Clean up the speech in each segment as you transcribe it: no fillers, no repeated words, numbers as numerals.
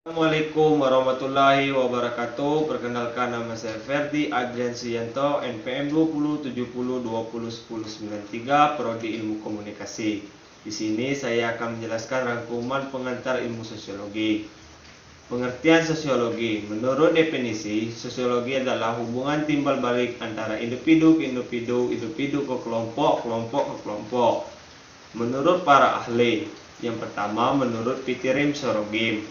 Assalamualaikum warahmatullahi wabarakatuh. Perkenalkan, nama saya Ferdi Adrian Suyanto, NPM 2070201093, Prodi Ilmu Komunikasi. Di sini saya akan menjelaskan rangkuman pengantar ilmu sosiologi. Pengertian sosiologi. Menurut definisi, sosiologi adalah hubungan timbal balik antara individu ke individu, individu ke kelompok, kelompok ke kelompok. Menurut para ahli, yang pertama menurut Pitirim Sorogim.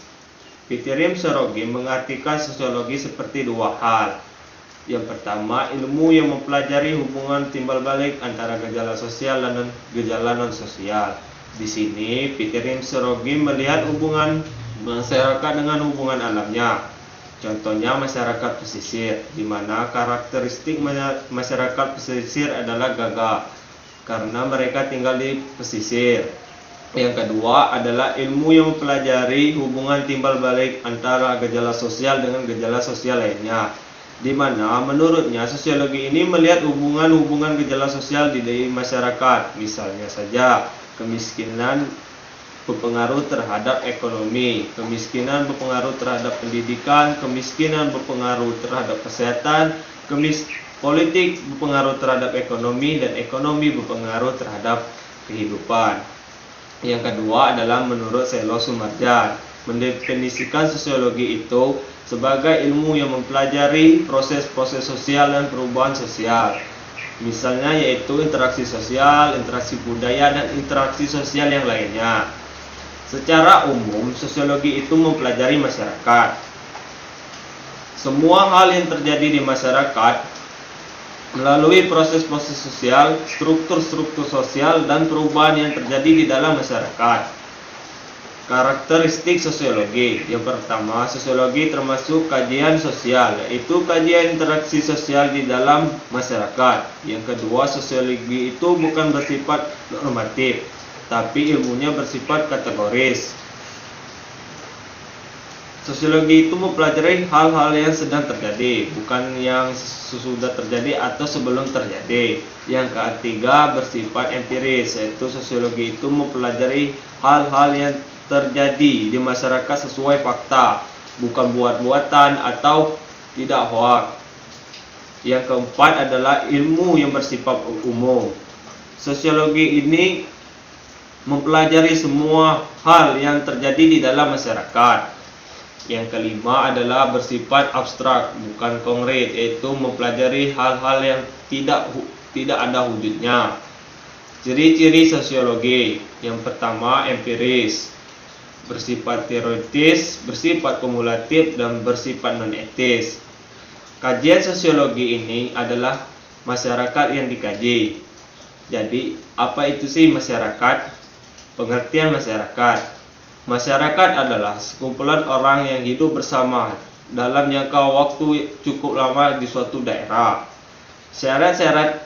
Pitirim Sorogim mengartikan sosiologi seperti dua hal. Yang pertama, ilmu yang mempelajari hubungan timbal balik antara gejala sosial dan gejala non sosial. Di sini, Pitirim Sorogim melihat hubungan masyarakat dengan hubungan alamnya. Contohnya masyarakat pesisir, di mana karakteristik masyarakat pesisir adalah gagah karena mereka tinggal di pesisir. Yang kedua adalah ilmu yang mempelajari hubungan timbal balik antara gejala sosial dengan gejala sosial lainnya, di mana menurutnya sosiologi ini melihat hubungan gejala sosial di masyarakat. Misalnya saja, kemiskinan berpengaruh terhadap ekonomi, kemiskinan berpengaruh terhadap pendidikan, kemiskinan berpengaruh terhadap kesehatan, politik berpengaruh terhadap ekonomi, dan ekonomi berpengaruh terhadap kehidupan. Yang kedua adalah menurut Selo Sumarjan, mendefinisikan sosiologi itu sebagai ilmu yang mempelajari proses-proses sosial dan perubahan sosial. Misalnya yaitu interaksi sosial, interaksi budaya, dan interaksi sosial yang lainnya. Secara umum, sosiologi itu mempelajari masyarakat. Semua hal yang terjadi di masyarakat melalui proses-proses sosial, struktur-struktur sosial, dan perubahan yang terjadi di dalam masyarakat. Karakteristik sosiologi. Yang pertama, sosiologi termasuk kajian sosial, yaitu kajian interaksi sosial di dalam masyarakat. Yang kedua, sosiologi itu bukan bersifat normatif, tapi ilmunya bersifat kategoris. Sosiologi itu mempelajari hal-hal yang sedang terjadi, bukan yang sesudah terjadi atau sebelum terjadi. Yang ketiga bersifat empiris, yaitu sosiologi itu mempelajari hal-hal yang terjadi di masyarakat sesuai fakta, bukan buat-buatan atau tidak hoax. Yang keempat adalah ilmu yang bersifat umum. Sosiologi ini mempelajari semua hal yang terjadi di dalam masyarakat. Yang kelima adalah bersifat abstrak, bukan konkret, yaitu mempelajari hal-hal yang tidak ada wujudnya. Ciri-ciri sosiologi. Yang pertama, empiris, bersifat teoritis, bersifat kumulatif, dan bersifat non-etis. Kajian sosiologi ini adalah masyarakat yang dikaji. Jadi, apa itu sih masyarakat? Pengertian masyarakat. Masyarakat adalah sekumpulan orang yang hidup bersama dalam jangka waktu cukup lama di suatu daerah. Syarat-syarat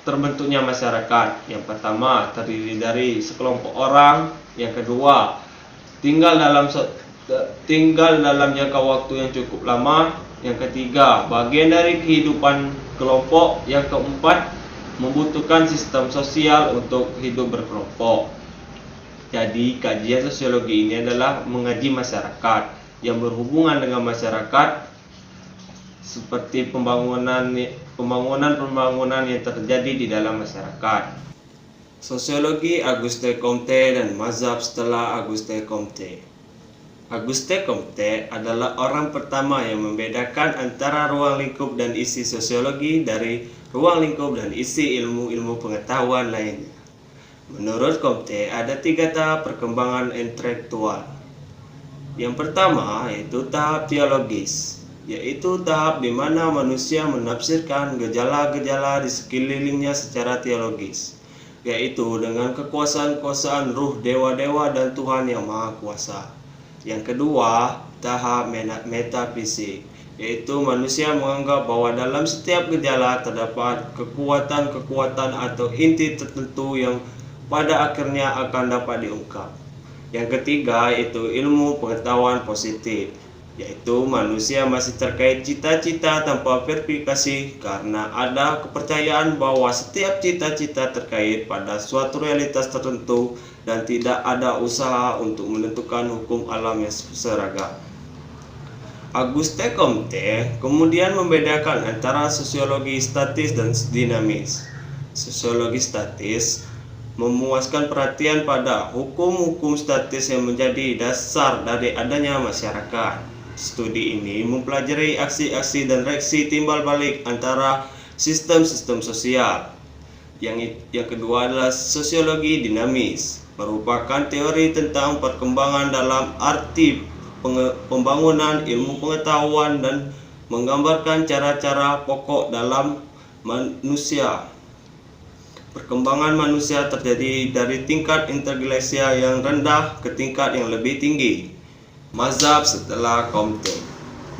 terbentuknya masyarakat. Yang pertama, terdiri dari sekelompok orang. Yang kedua, tinggal dalam jangka waktu yang cukup lama. Yang ketiga, bagian dari kehidupan kelompok. Yang keempat, membutuhkan sistem sosial untuk hidup berkelompok. Jadi, kajian sosiologi ini adalah mengaji masyarakat yang berhubungan dengan masyarakat, seperti pembangunan yang terjadi di dalam masyarakat. Sosiologi Auguste Comte dan mazhab setelah Auguste Comte. Auguste Comte adalah orang pertama yang membedakan antara ruang lingkup dan isi sosiologi dari ruang lingkup dan isi ilmu-ilmu pengetahuan lainnya. Menurut Comte, ada 3 tahap perkembangan intelektual. Yang pertama yaitu tahap teologis, yaitu tahap di mana manusia menafsirkan gejala-gejala di sekelilingnya secara teologis, yaitu dengan kekuasaan-kekuasaan ruh dewa-dewa dan Tuhan yang Maha Kuasa. Yang kedua, tahap metafisik, yaitu manusia menganggap bahwa dalam setiap gejala terdapat kekuatan-kekuatan atau inti tertentu yang pada akhirnya akan dapat diungkap. Yang ketiga yaitu ilmu pengetahuan positif, yaitu manusia masih terkait cita-cita tanpa verifikasi karena ada kepercayaan bahwa setiap cita-cita terkait pada suatu realitas tertentu dan tidak ada usaha untuk menentukan hukum alam yang seragam. Auguste Comte kemudian membedakan antara sosiologi statis dan dinamis. Sosiologi statis memuaskan perhatian pada hukum-hukum statis yang menjadi dasar dari adanya masyarakat. Studi ini mempelajari aksi-aksi dan reaksi timbal balik antara sistem-sistem sosial. Yang kedua adalah sosiologi dinamis, merupakan teori tentang perkembangan dalam arti pembangunan ilmu pengetahuan dan menggambarkan cara-cara pokok dalam manusia. Perkembangan manusia terjadi dari tingkat intelijensia yang rendah ke tingkat yang lebih tinggi. Mazhab setelah Comte,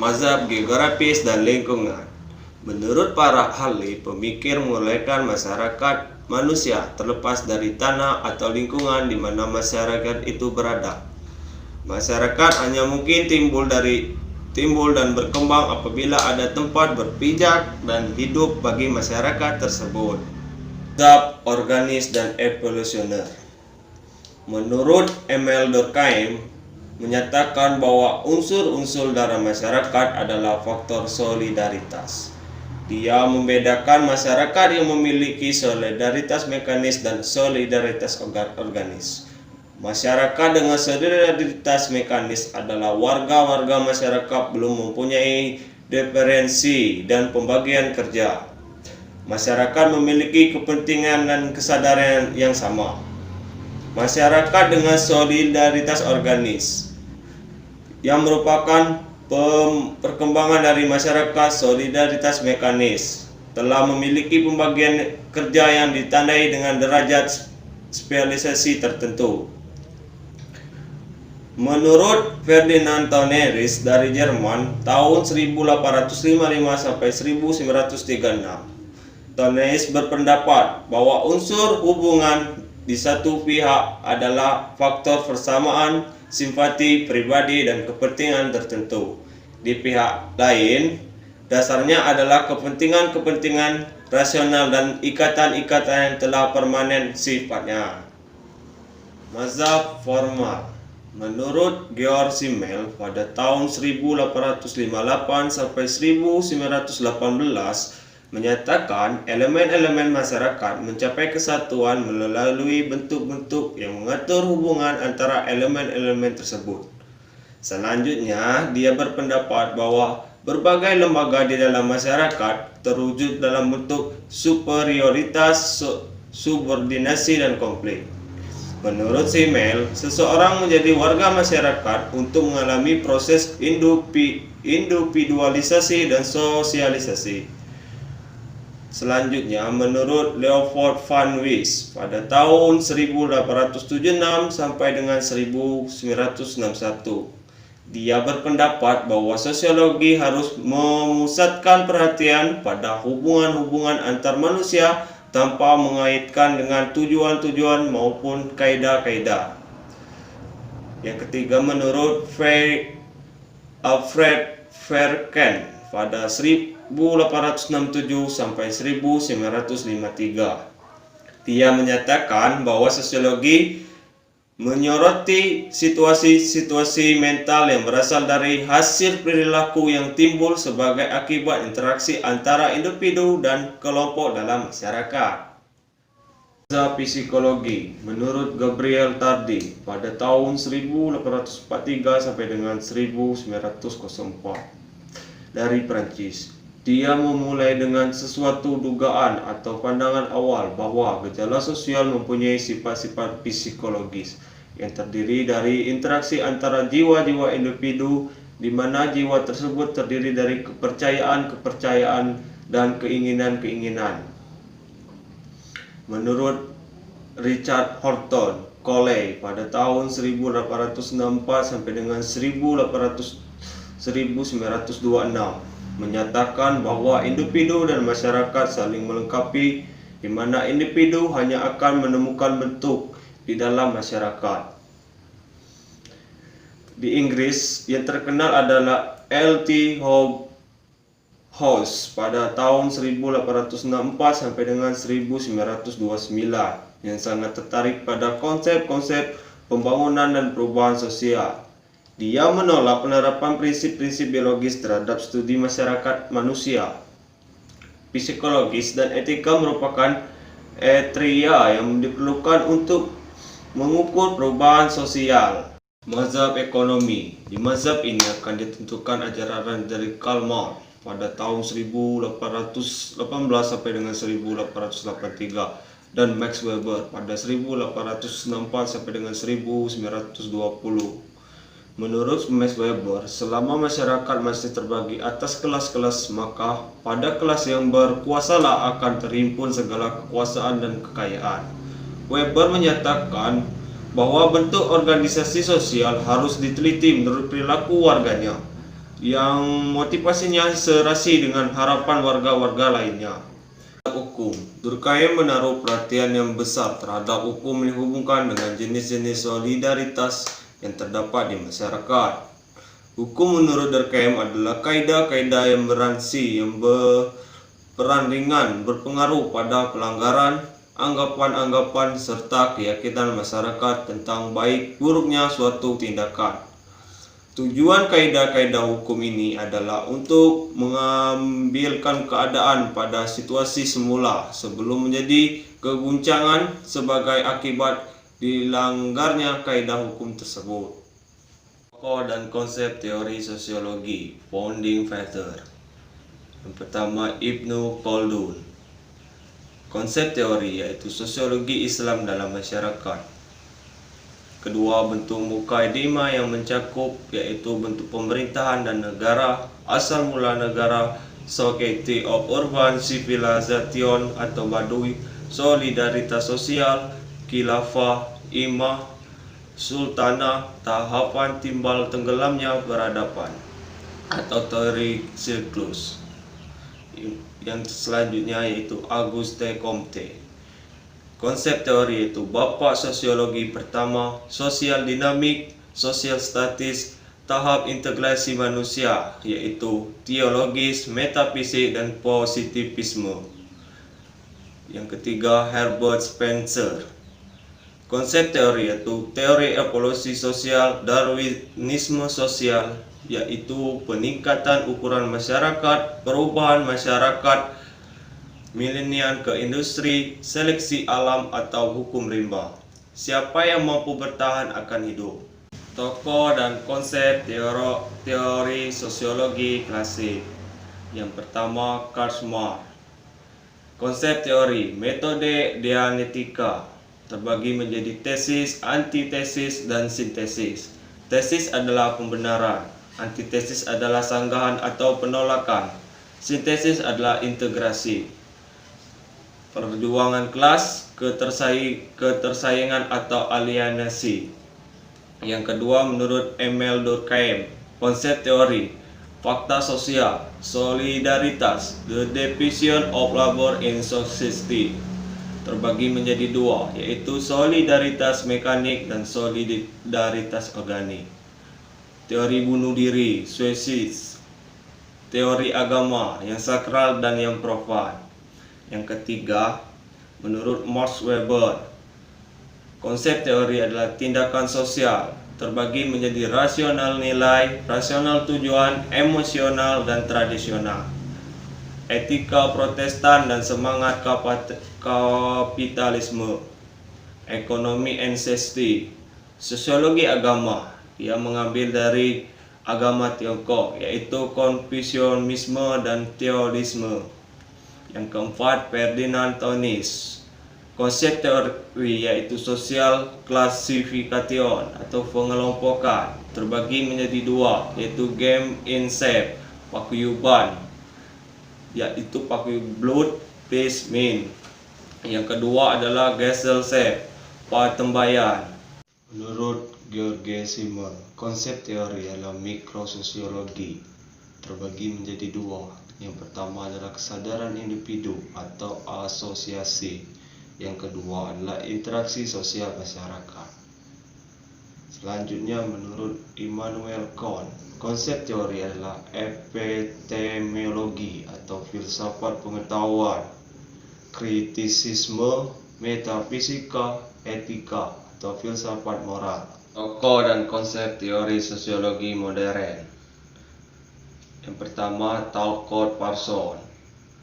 mazhab geografis dan lingkungan. Menurut para ahli pemikir memulaikan masyarakat manusia terlepas dari tanah atau lingkungan di mana masyarakat itu berada. Masyarakat hanya mungkin timbul dan berkembang apabila ada tempat berpijak dan hidup bagi masyarakat tersebut. Mazhab organis dan evolusioner. Menurut Emile Durkheim menyatakan bahwa unsur-unsur dalam masyarakat adalah faktor solidaritas. Dia membedakan masyarakat yang memiliki solidaritas mekanis dan solidaritas organis. Masyarakat dengan solidaritas mekanis adalah warga-warga masyarakat belum mempunyai diferensi dan pembagian kerja. Masyarakat memiliki kepentingan dan kesadaran yang sama. Masyarakat dengan solidaritas organis yang merupakan perkembangan dari masyarakat solidaritas mekanis telah memiliki pembagian kerja yang ditandai dengan derajat spesialisasi tertentu. Menurut Ferdinand Tauneris dari Jerman tahun 1855 sampai 1936, Tauneris berpendapat bahwa unsur hubungan di satu pihak adalah faktor persamaan, simpati pribadi dan kepentingan tertentu. Di pihak lain, dasarnya adalah kepentingan-kepentingan rasional dan ikatan-ikatan yang telah permanen sifatnya. Mazhab formal. Menurut Georg Simmel pada tahun 1858 sampai 1918 menyatakan elemen-elemen masyarakat mencapai kesatuan melalui bentuk-bentuk yang mengatur hubungan antara elemen-elemen tersebut. Selanjutnya, dia berpendapat bahwa berbagai lembaga di dalam masyarakat terwujud dalam bentuk superioritas, subordinasi, dan konflik. Menurut Simmel, seseorang menjadi warga masyarakat untuk mengalami proses individualisasi dan sosialisasi. Selanjutnya, menurut Leopold van Wees pada tahun 1876 sampai dengan 1961, dia berpendapat bahwa sosiologi harus memusatkan perhatian pada hubungan-hubungan antar manusia tanpa mengaitkan dengan tujuan-tujuan maupun kaidah-kaidah. Yang ketiga, menurut Alfred Verken pada 1867 sampai 1953, dia menyatakan bahwa sosiologi menyoroti situasi-situasi mental yang berasal dari hasil perilaku yang timbul sebagai akibat interaksi antara individu dan kelompok dalam masyarakat. Mazhab psikologi menurut Gabriel Tardy pada tahun 1843 sampai dengan 1904 dari Prancis. Dia memulai dengan sesuatu dugaan atau pandangan awal bahwa gejala sosial mempunyai sifat-sifat psikologis yang terdiri dari interaksi antara jiwa-jiwa individu, di mana jiwa tersebut terdiri dari kepercayaan-kepercayaan dan keinginan-keinginan. Menurut Richard Horton Coley pada tahun 1864 sampai dengan 1926 menyatakan bahwa individu dan masyarakat saling melengkapi, di mana individu hanya akan menemukan bentuk di dalam masyarakat. Di Inggris, yang terkenal adalah L.T. Howes pada tahun 1864 sampai dengan 1929. yang sangat tertarik pada konsep-konsep pembangunan dan perubahan sosial. Dia menolak penerapan prinsip-prinsip biologis terhadap studi masyarakat manusia. Psikologis dan etika merupakan kriteria yang diperlukan untuk mengukur perubahan sosial. Mazhab ekonomi. Di mazhab ini akan ditentukan ajaran dari Karl Marx pada tahun 1818 sampai dengan 1883 dan Max Weber pada 1864 sampai dengan 1920. Menurut Max Weber, selama masyarakat masih terbagi atas kelas-kelas, maka pada kelas yang berkuasalah akan terhimpun segala kekuasaan dan kekayaan. Weber menyatakan bahwa bentuk organisasi sosial harus diteliti menurut perilaku warganya, yang motivasinya serasi dengan harapan warga-warga lainnya. Hukum. Durkheim menaruh perhatian yang besar terhadap hukum yang dihubungkan dengan jenis-jenis solidaritas yang terdapat di masyarakat. Hukum menurut Durkheim adalah kaidah-kaidah yang beransi, yang berperan ringan, berpengaruh pada pelanggaran, anggapan-anggapan, serta keyakinan masyarakat tentang baik buruknya suatu tindakan. Tujuan kaidah-kaidah hukum ini adalah untuk mengambilkan keadaan pada situasi semula sebelum menjadi keguncangan sebagai akibat dilanggarnya kaidah hukum tersebut. Tokoh dan konsep teori sosiologi, founding father. Yang pertama, Ibnu Khaldun. Konsep teori yaitu sosiologi Islam dalam masyarakat. Kedua, bentuk mukaddimah yang mencakup yaitu bentuk pemerintahan dan negara, asal mula negara, society of urban civilization atau Badui, solidaritas sosial, khilafah, imah, sultanah, tahapan timbal tenggelamnya peradaban atau teori siklus. Yang selanjutnya yaitu Auguste Comte. Konsep teori itu bapak sosiologi pertama, sosial dinamik, sosial statis, tahap integrasi manusia yaitu teologis, metafisik, dan positivisme. Yang ketiga, Herbert Spencer. Konsep teori yaitu teori evolusi sosial, Darwinisme sosial, yaitu peningkatan ukuran masyarakat, perubahan masyarakat, milenial ke industri, seleksi alam atau hukum rimba. Siapa yang mampu bertahan akan hidup. Tokoh dan konsep teori sosiologi klasik. Yang pertama, Karl Marx. Konsep teori, metode dialektika terbagi menjadi tesis, antitesis, dan sintesis. Tesis adalah pembenaran, antitesis adalah sanggahan atau penolakan, sintesis adalah integrasi. Perjuangan kelas, ketersaingan atau alienasi. Yang kedua, menurut Emile Durkheim, konsep teori, fakta sosial, solidaritas, the division of labor in society, terbagi menjadi dua, yaitu solidaritas mekanik dan solidaritas organik. Teori bunuh diri, suicide. Teori agama, yang sakral dan yang profan. Yang ketiga, menurut Max Weber, konsep teori adalah tindakan sosial, terbagi menjadi rasional nilai, rasional tujuan, emosional, dan tradisional. Etika Protestan dan semangat kapitalisme. Ekonomi ancestry. Sosiologi agama, ia mengambil dari agama Tiongkok, yaitu Konfusianisme dan Taoisme. Yang keempat, Ferdinand Tönnies. Konsep teori yaitu social classification atau pengelompokan, terbagi menjadi dua, yaitu game in shape, paguyuban, yaitu paguyuban blood, peace, mean. Yang kedua adalah Gesellschaft, patembayan. Menurut George Simmel, konsep teori adalah mikrososiologi, terbagi menjadi dua. Yang pertama adalah kesadaran individu atau asosiasi. Yang kedua adalah interaksi sosial masyarakat. Selanjutnya, menurut Immanuel Kant, konsep teori adalah epistemologi atau filsafat pengetahuan, kritisisme, metafisika, etika, atau filsafat moral. Tokoh dan konsep teori sosiologi modern. Yang pertama, Talcott Parsons.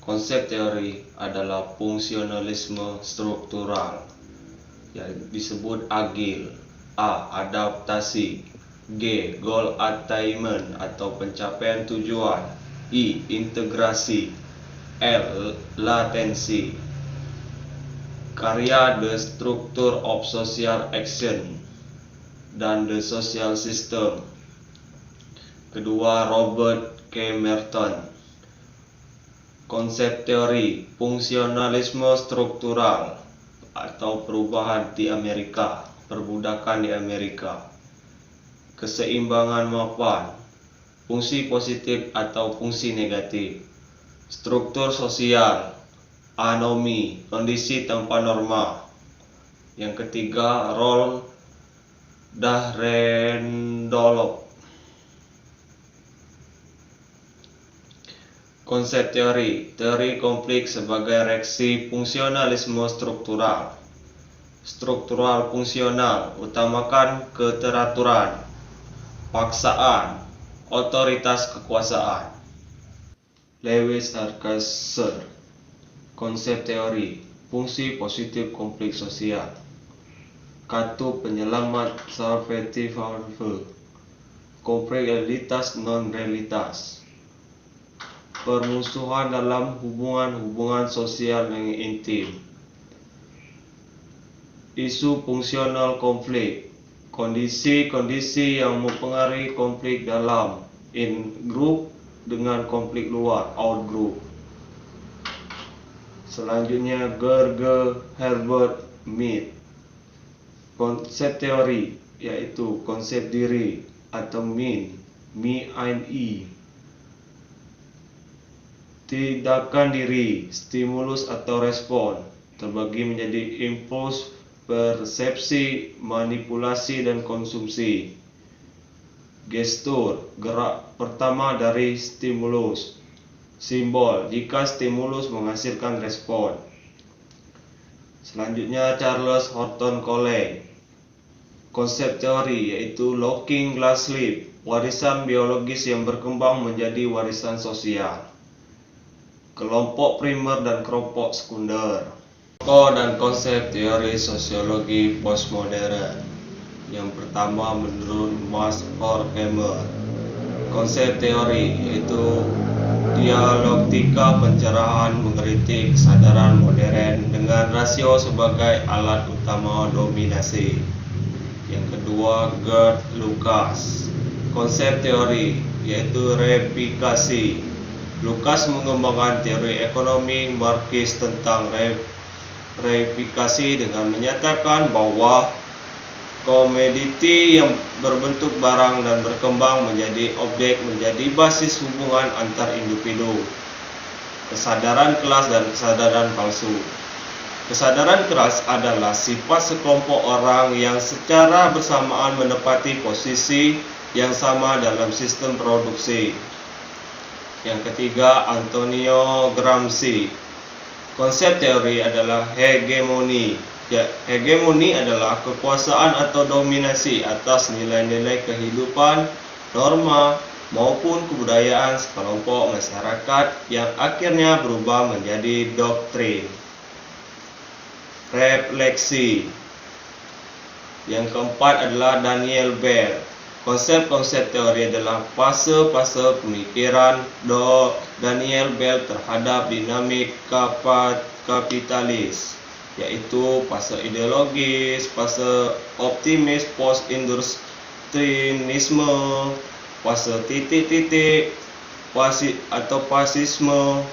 Konsep teori adalah fungsionalisme struktural, yang disebut agil. A. Adaptasi. G. Goal attainment atau pencapaian tujuan. I. Integrasi. L. Latensi. Karya The Structure of Social Action dan The Social System. Kedua, Robert K. Merton. Konsep teori fungsionalisme struktural atau perubahan di Amerika, perbudakan di Amerika. Keseimbangan mapan, fungsi positif atau fungsi negatif. Struktur sosial, anomi, kondisi tanpa norma. Yang ketiga, Roald Dahrendorf. Konsep teori konflik sebagai reaksi fungsionalisme struktural. Struktural fungsional utamakan keteraturan, paksaan, otoritas kekuasaan. Lewis Althusser. Konsep teori fungsi positif konflik sosial. Kartu penyelamat Salvative. Konflik realitas non-realitas. Permusuhan dalam hubungan sosial yang intim. Isu fungsional konflik, kondisi-kondisi yang mempengaruhi konflik dalam in-group dengan konflik luar out-group. Selanjutnya, Gerge Herbert Mead. Konsep teori yaitu konsep diri atau me and I. Tindakan diri, stimulus atau respon, terbagi menjadi impuls, persepsi, manipulasi, dan konsumsi. Gestur, gerak pertama dari stimulus. Simbol, jika stimulus menghasilkan respon. Selanjutnya, Charles Horton Coley. Konsep teori yaitu locking glass slip, warisan biologis yang berkembang menjadi warisan sosial. Kelompok primer dan kelompok sekunder. Tokoh dan konsep teori sosiologi postmodern. Yang pertama, menurut Max Horkheimer. Konsep teori yaitu dialektika pencerahan mengkritik kesadaran modern dengan rasio sebagai alat utama dominasi. Yang kedua, Gerd Lucas. Konsep teori yaitu replikasi. Lucas mengembangkan teori ekonomi Marxis tentang replikasi dengan menyatakan bahwa komoditi yang berbentuk barang dan berkembang menjadi objek menjadi basis hubungan antar individu. Kesadaran kelas dan kesadaran palsu. Kesadaran kelas adalah sifat sekelompok orang yang secara bersamaan menepati posisi yang sama dalam sistem produksi. Yang ketiga, Antonio Gramsci. Konsep teori adalah hegemoni. Hegemoni adalah kekuasaan atau dominasi atas nilai-nilai kehidupan, norma, maupun kebudayaan sekelompok masyarakat yang akhirnya berubah menjadi doktrin. Refleksi. Yang keempat adalah Daniel Bell. Konsep-konsep teori adalah fase-fase pemikiran Daniel Bell terhadap dinamik kapitalis, yaitu fase ideologis, fase optimis, post-industrialisme, fase titik-titik, atau fasisme,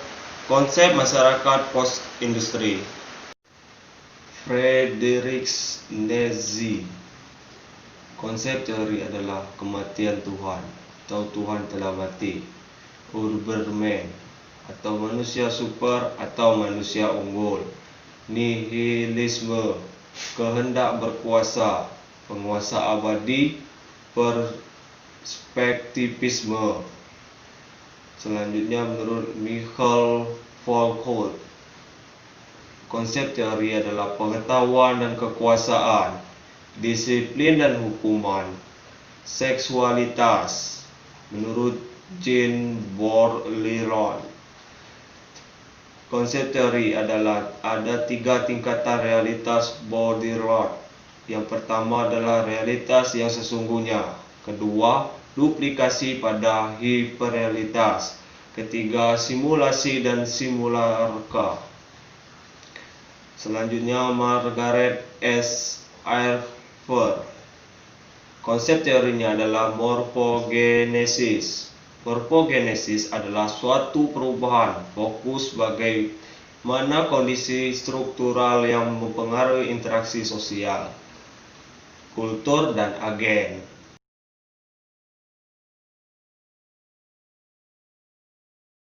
konsep masyarakat post-industri. Friedrich Nietzsche. Konsep teori adalah kematian Tuhan atau Tuhan telah mati. Uberman atau manusia super atau manusia unggul. Nihilisme, kehendak berkuasa, penguasa abadi, perspektivisme. Selanjutnya menurut Michael Foucault, Konsep teori adalah pengetahuan dan kekuasaan, disiplin dan hukuman, seksualitas. Menurut Jean Bourliron, konsep teori adalah ada 3 tingkatan realitas Bourdieu. Yang pertama adalah realitas yang sesungguhnya, kedua duplikasi pada hiperrealitas, ketiga simulasi dan simulacra. Selanjutnya Margaret S. Ayer. Konsep teorinya adalah morfogenesis. Morfogenesis adalah suatu perubahan fokus bagaimana kondisi struktural yang mempengaruhi interaksi sosial, kultur, dan agen.